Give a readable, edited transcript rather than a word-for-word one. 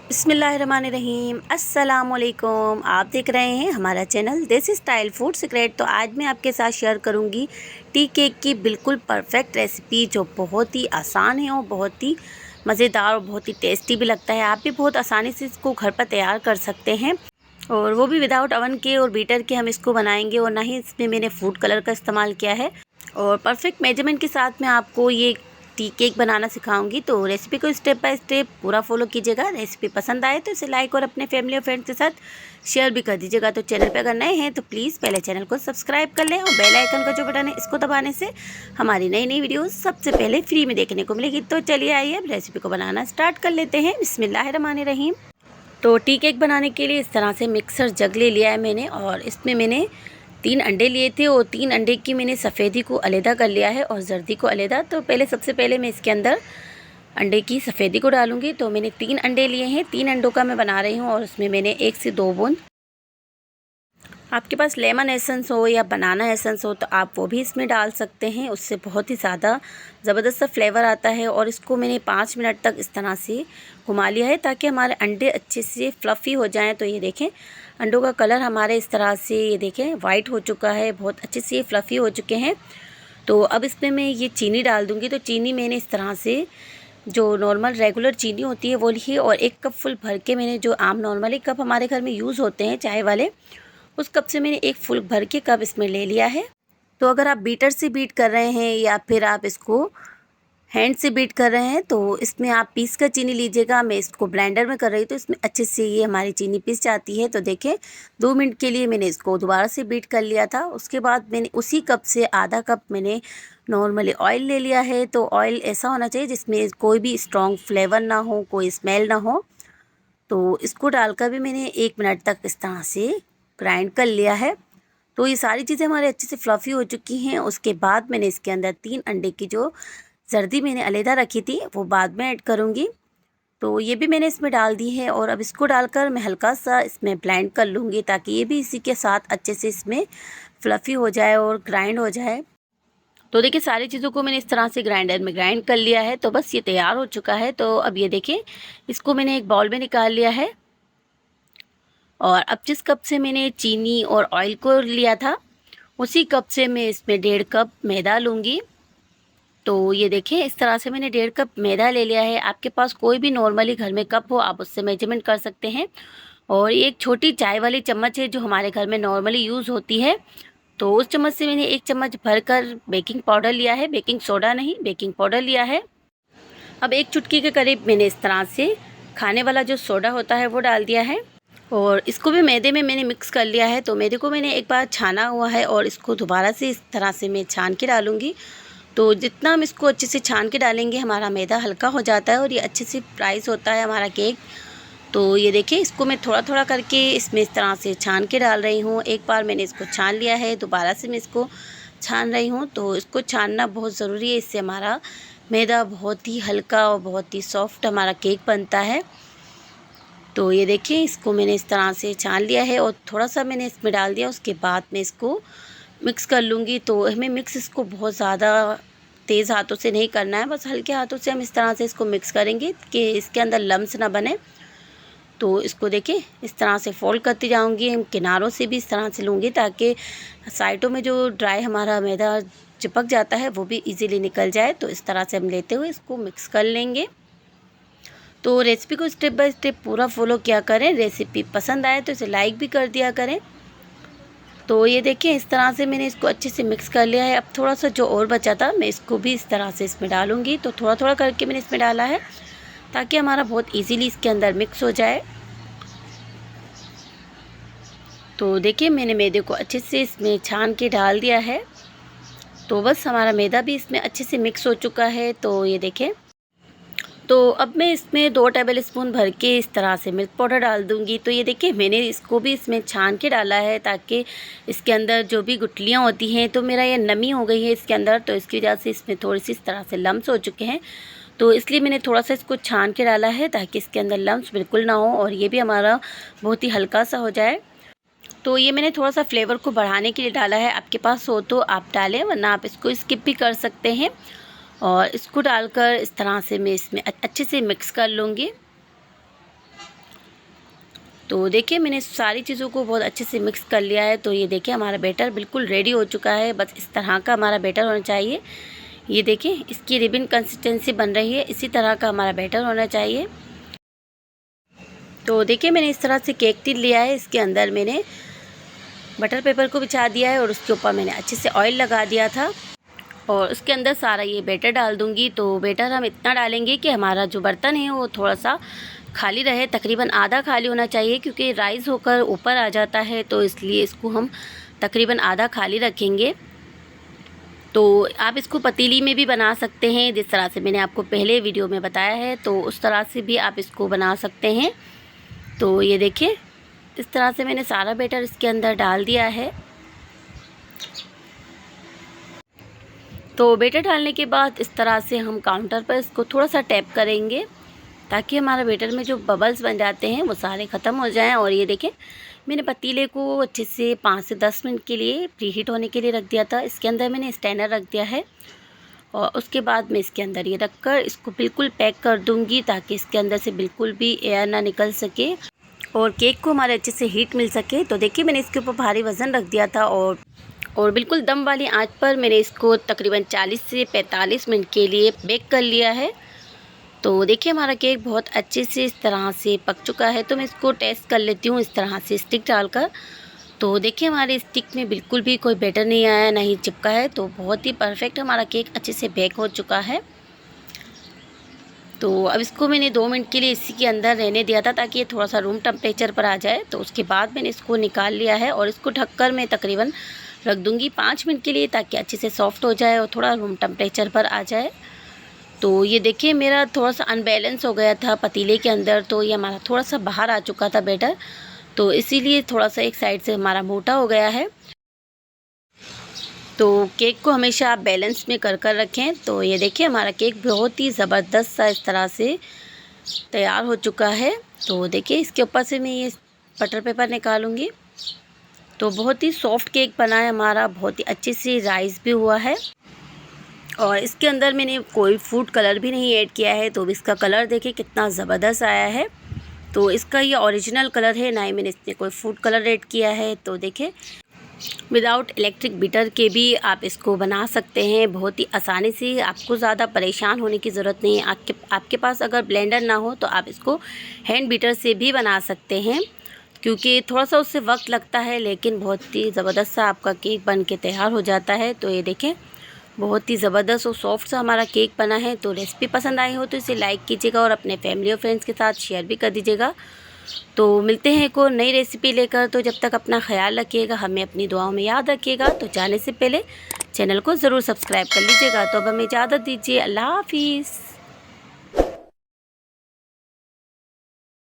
बिस्मिल्लाहिर्रहमानिर्रहीम अस्सलामुअलैकुम। आप देख रहे हैं हमारा चैनल देसी स्टाइल फूड सीक्रेट। तो आज मैं आपके साथ शेयर करूंगी टी केक की बिल्कुल परफेक्ट रेसिपी, जो बहुत ही आसान है और बहुत ही मज़ेदार और बहुत ही टेस्टी भी लगता है। आप भी बहुत आसानी से इसको घर पर तैयार कर सकते हैं, और वो भी विदाउट ओवन के और बीटर के हम इसको बनाएंगे। और ना ही इसमें मैंने फूड कलर का इस्तेमाल किया है, और परफेक्ट मेजरमेंट के साथ मैं आपको ये टी केक बनाना सिखाऊंगी। तो रेसिपी को स्टेप बाय स्टेप पूरा फॉलो कीजिएगा। रेसिपी पसंद आए तो इसे लाइक और अपने फैमिली और फ्रेंड्स के साथ शेयर भी कर दीजिएगा। तो चैनल पे अगर नए हैं तो प्लीज़ पहले चैनल को सब्सक्राइब कर लें, और बेल आइकन का जो बटन है इसको दबाने से हमारी नई नई वीडियोस सबसे पहले फ्री में देखने को मिलेगी। तो चलिए आइए अब रेसिपी को बनाना स्टार्ट कर लेते हैं। बिस्मिल्लाहिर्रहमानिर्रहीम। तो टी केक बनाने के लिए इस तरह से मिक्सर जग ले लिया है मैंने, और इसमें मैंने 3 अंडे लिए थे, और 3 अंडे की मैंने सफ़ेदी को अलहदा कर लिया है और जर्दी को अलहदा। तो सबसे पहले मैं इसके अंदर अंडे की सफ़ेदी को डालूंगी। तो मैंने 3 अंडे लिए हैं, 3 अंडों का मैं बना रही हूँ, और उसमें मैंने 1 से 2 बूंद, आपके पास लेमन एसेंस हो या बनाना एसेंस हो तो आप वो भी इसमें डाल सकते हैं। उससे बहुत ही ज़्यादा ज़बरदस्त सा फ्लेवर आता है। और इसको मैंने 5 मिनट तक इस तरह से घुमा लिया है, ताकि हमारे अंडे अच्छे से फ्लफ़ी हो जाएं। तो ये देखें, अंडों का कलर हमारे इस तरह से ये देखें वाइट हो चुका है, बहुत अच्छे से फ्लफ़ी हो चुके हैं। तो अब इसमें मैं ये चीनी डाल दूँगी। तो चीनी मैंने इस तरह से जो नॉर्मल रेगुलर चीनी होती है वो ली, और 1 कप फुल भर के मैंने, जो आम नॉर्मली कप हमारे घर में यूज़ होते हैं चाय वाले, उस कप से मैंने 1 फुल भर के कप इसमें ले लिया है। तो अगर आप बीटर से बीट कर रहे हैं या फिर आप इसको हैंड से बीट कर रहे हैं तो इसमें आप पीस कर चीनी लीजिएगा। मैं इसको ब्लेंडर में कर रही हूँ, तो इसमें अच्छे से ये हमारी चीनी पीस जाती है। तो देखें, 2 मिनट के लिए मैंने इसको दोबारा से बीट कर लिया था। उसके बाद मैंने उसी कप से आधा कप मैंने नॉर्मली ऑयल ले लिया है। तो ऑयल ऐसा होना चाहिए जिसमें कोई भी स्ट्रॉन्ग फ्लेवर ना हो, कोई स्मेल ना हो। तो इसको डालकर भी मैंने 1 मिनट तक इस तरह से ग्राइंड कर लिया है। तो ये सारी चीज़ें हमारे अच्छे से फ्लफ़ी हो चुकी हैं। उसके बाद मैंने इसके अंदर 3 अंडे की जो जर्दी मैंने अलहदा रखी थी वो बाद में ऐड करूँगी। तो ये भी मैंने इसमें डाल दी है, और अब इसको डालकर मैं हल्का सा इसमें ब्लेंड कर लूँगी, ताकि ये भी इसी के साथ अच्छे से इसमें फ्लफ़ी हो जाए और ग्राइंड हो जाए। तो देखिए, सारी चीज़ों को मैंने इस तरह से ग्राइंडर में ग्राइंड कर लिया है। तो बस ये तैयार हो चुका है। तो अब ये देखिए, इसको मैंने एक बाउल में निकाल लिया है, और अब जिस कप से मैंने चीनी और ऑयल को लिया था उसी कप से मैं इसमें 1.5 कप मैदा लूँगी। तो ये देखिए, इस तरह से मैंने 1.5 कप मैदा ले लिया है। आपके पास कोई भी नॉर्मली घर में कप हो, आप उससे मेजरमेंट कर सकते हैं। और एक छोटी चाय वाली चम्मच है जो हमारे घर में नॉर्मली यूज़ होती है, तो उस चम्मच से मैंने 1 चम्मच भरकर बेकिंग पाउडर लिया है, बेकिंग सोडा नहीं, बेकिंग पाउडर लिया है। अब 1 चुटकी के करीब मैंने इस तरह से खाने वाला जो सोडा होता है वो डाल दिया है, और इसको भी मैदे में मैंने मिक्स कर लिया है। तो मैदे को मैंने एक बार छाना हुआ है, और इसको दोबारा से इस तरह से मैं छान के डालूँगी। तो जितना हम इसको अच्छे से छान के डालेंगे, हमारा मैदा हल्का हो जाता है और ये अच्छे से फ्राइज़ होता है हमारा केक। तो ये देखिए, इसको मैं थोड़ा थोड़ा करके इसमें इस तरह से छान के डाल रही हूँ। एक बार मैंने इसको छान लिया है, दोबारा से मैं इसको छान रही हूँ। तो इसको छानना बहुत ज़रूरी है, इससे हमारा मैदा बहुत ही हल्का और बहुत ही सॉफ्ट हमारा केक बनता है। तो ये देखिए, इसको मैंने इस तरह से छान लिया है, और थोड़ा सा मैंने इसमें डाल दिया। उसके बाद मैं इसको मिक्स कर लूँगी। तो हमें मिक्स इसको बहुत ज़्यादा तेज़ हाथों से नहीं करना है, बस हल्के हाथों से हम इस तरह से इसको मिक्स करेंगे कि इसके अंदर लम्स ना बने। तो इसको देखिए, इस तरह से फोल्ड करती जाऊँगी। हम किनारों से भी इस तरह से लूँगी, ताकि साइडों में जो ड्राई हमारा मैदा चिपक जाता है वो भी इजीली निकल जाए। तो इस तरह से हम लेते हुए इसको मिक्स कर लेंगे। तो रेसिपी को स्टेप बाय स्टेप पूरा फॉलो किया करें। रेसिपी पसंद आए तो इसे लाइक भी कर दिया करें। तो ये देखिए, इस तरह से मैंने इसको अच्छे से मिक्स कर लिया है। अब थोड़ा सा जो और बचा था मैं इसको भी इस तरह से इसमें डालूँगी। तो थोड़ा थोड़ा करके मैंने इसमें डाला है, ताकि हमारा बहुत इजीली इसके अंदर मिक्स हो जाए। तो देखिए, मैंने मैदे को अच्छे से इसमें छान के डाल दिया है। तो बस हमारा मैदा भी इसमें अच्छे से मिक्स हो चुका है। तो ये देखें, तो अब मैं इसमें 2 टेबल स्पून भर के इस तरह से मिल्क पाउडर डाल दूँगी। तो ये देखिए, मैंने इसको भी इसमें छान के डाला है, ताकि इसके अंदर जो भी गुठलियाँ होती हैं, तो मेरा ये नमी हो गई है इसके अंदर, तो इसकी वजह से इसमें थोड़ी सी इस तरह से लम्स हो चुके हैं। तो इसलिए मैंने थोड़ा सा इसको छान के डाला है, ताकि इसके अंदर लम्स बिल्कुल ना हो, और ये भी हमारा बहुत ही हल्का सा हो जाए। तो ये मैंने थोड़ा सा फ्लेवर को बढ़ाने के लिए डाला है। आपके पास हो तो आप डालें, वरना आप इसको स्किप भी कर सकते हैं। और इसको डालकर इस तरह से मैं इसमें अच्छे से मिक्स कर लूँगी। तो देखिए मैंने सारी चीज़ों को बहुत अच्छे से मिक्स कर लिया है। तो ये देखिए हमारा बैटर बिल्कुल रेडी हो चुका है। बस इस तरह का हमारा बैटर होना चाहिए। ये देखिए इसकी रिबन कंसिस्टेंसी बन रही है, इसी तरह का हमारा बैटर होना चाहिए। तो देखिए मैंने इस तरह से केक टिन लिया है, इसके अंदर मैंने बटर पेपर को बिछा दिया है और उसके ऊपर मैंने अच्छे से ऑयल लगा दिया था और उसके अंदर सारा ये बैटर डाल दूंगी। तो बैटर हम इतना डालेंगे कि हमारा जो बर्तन है वो थोड़ा सा खाली रहे, तकरीबन आधा खाली होना चाहिए, क्योंकि राइस होकर ऊपर आ जाता है, तो इसलिए इसको हम तकरीबन आधा खाली रखेंगे। तो आप इसको पतीली में भी बना सकते हैं, जिस तरह से मैंने आपको पहले वीडियो में बताया है, तो उस तरह से भी आप इसको बना सकते हैं। तो ये देखिए इस तरह से मैंने सारा बैटर इसके अंदर डाल दिया है। तो बैटर डालने के बाद इस तरह से हम काउंटर पर इसको थोड़ा सा टैप करेंगे, ताकि हमारा बैटर में जो बबल्स बन जाते हैं वो सारे ख़त्म हो जाएं। और ये देखें मैंने पतीले को अच्छे से 5 से 10 मिनट के लिए प्री हीट होने के लिए रख दिया था। इसके अंदर मैंने स्टैंडर रख दिया है और उसके बाद मैं इसके अंदर ये रखकर इसको बिल्कुल पैक कर दूंगी, ताकि इसके अंदर से बिल्कुल भी एयर ना निकल सके और केक को हमारे अच्छे से हीट मिल सके। तो देखिए मैंने इसके ऊपर भारी वज़न रख दिया था और बिल्कुल दम वाली आंच पर मैंने इसको तकरीबन 40 से 45 मिनट के लिए बेक कर लिया है। तो देखिए हमारा केक बहुत अच्छे से इस तरह से पक चुका है। तो मैं इसको टेस्ट कर लेती हूँ इस तरह से स्टिक डालकर। तो देखिए हमारे स्टिक में बिल्कुल भी कोई बैटर नहीं आया, ना ही चिपका है। तो बहुत ही परफेक्ट हमारा केक अच्छे से बेक हो चुका है। तो अब इसको मैंने 2 मिनट के लिए इसी के अंदर रहने दिया था, ताकि ये थोड़ा सा रूम टेम्परेचर पर आ जाए। तो उसके बाद मैंने इसको निकाल लिया है और इसको ढककर मैं तकरीबन रख दूँगी 5 मिनट के लिए, ताकि अच्छे से सॉफ्ट हो जाए और थोड़ा रूम टेम्परेचर पर आ जाए। तो ये देखिए मेरा थोड़ा सा अनबैलेंस हो गया था पतीले के अंदर, तो ये हमारा थोड़ा सा बाहर आ चुका था बैटर, तो इसीलिए थोड़ा सा एक साइड से हमारा मोटा हो गया है। तो केक को हमेशा आप बैलेंस में कर रखें। तो ये देखिए हमारा केक बहुत ही ज़बरदस्त सा इस तरह से तैयार हो चुका है। तो देखिए इसके ऊपर से मैं ये बटर पेपर निकालूंगी। तो बहुत ही सॉफ्ट केक बना है हमारा, बहुत ही अच्छे से राइस भी हुआ है और इसके अंदर मैंने कोई फूड कलर भी नहीं ऐड किया है। तो इसका कलर देखिए कितना ज़बरदस्त आया है। तो इसका ये ओरिजिनल कलर है, ना ही मैंने इसमें कोई फूड कलर ऐड किया है। तो देखिए विदाउट इलेक्ट्रिक बीटर के भी आप इसको बना सकते हैं बहुत ही आसानी से। आपको ज़्यादा परेशान होने की ज़रूरत नहीं है। आपके पास अगर ब्लेंडर ना हो तो आप इसको हैंड बीटर से भी बना सकते हैं, क्योंकि थोड़ा सा उससे वक्त लगता है, लेकिन बहुत ही ज़बरदस्त सा आपका केक बन के तैयार हो जाता है। तो ये देखें बहुत ही ज़बरदस्त और सॉफ्ट सा हमारा केक बना है। तो रेसिपी पसंद आई हो तो इसे लाइक कीजिएगा और अपने फैमिली और फ्रेंड्स के साथ शेयर भी कर दीजिएगा। तो मिलते हैं को नई रेसिपी लेकर। तो जब तक अपना ख्याल रखिएगा, हमें अपनी दुआओं में याद रखिएगा। तो जाने से पहले चैनल को ज़रूर सब्सक्राइब कर लीजिएगा। तो अब हमें इजाज़त दीजिए, अल्लाह हाफिज़।